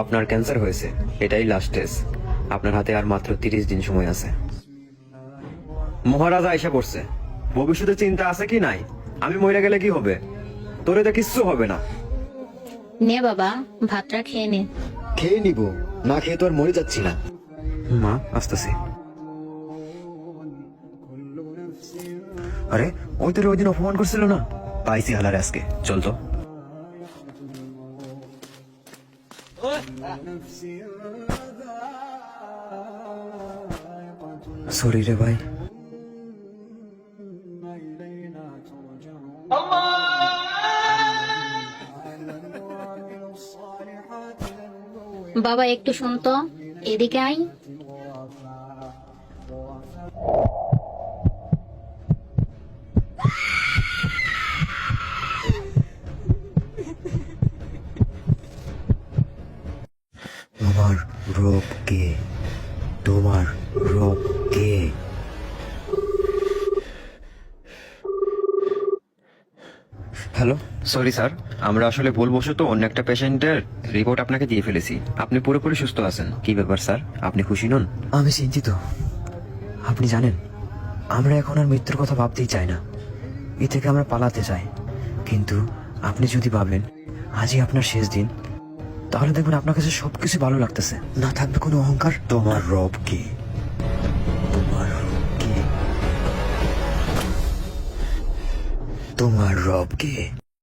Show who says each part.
Speaker 1: আপনার ক্যান্সার হয়েছে, এটাই লাস্ট স্টেজ। আপনার হাতে আর মাত্র 30 দিন সময় আছে। মহারাজা আয়সা পড়ছে। ভবিষ্যতে চিন্তা আছে কি নাই? আমি মরে গেলে কি হবে? তোরে তো কিচ্ছু হবে না।
Speaker 2: নে বাবা, ভাতটা খেয়ে নে।
Speaker 1: খেয়ে নিব, না খেয়ে তো আর মরে যাচ্ছি না। মা আসতেছি। আরে ওই তোর ওই দিন অপমান করছিল না, পাইছি হালারে আজকে। চল তো। সরি রে ভাই।
Speaker 2: বাবা একটু শুন তো, এদিকে আয়।
Speaker 1: আমার রব কে? তোমার রব কে? হ্যালো, সরি স্যার, আমরা আসলে ভুলবশত অন্য একটা পেশেন্টের রিপোর্ট আপনাকে দিয়ে ফেলেছি। আপনি পুরোপুরি সুস্থ আছেন। কি ব্যাপার স্যার, আপনি খুশি নন? আমি চিন্তিত। আপনি জানেন, আমরা এখন আর মৃত্যুর কথা ভাবতেই চাই না। এ থেকে আমরা পালাতে চাই। কিন্তু আপনি যদি ভাবেন আজই আপনার শেষ দিন, তাহলে দেখবেন আপনার কাছে সবকিছু ভালো লাগতেছে, না থাকবে কোনো অহংকার। তোমার রব কে? তোমার রব কে? তোমার রব কে?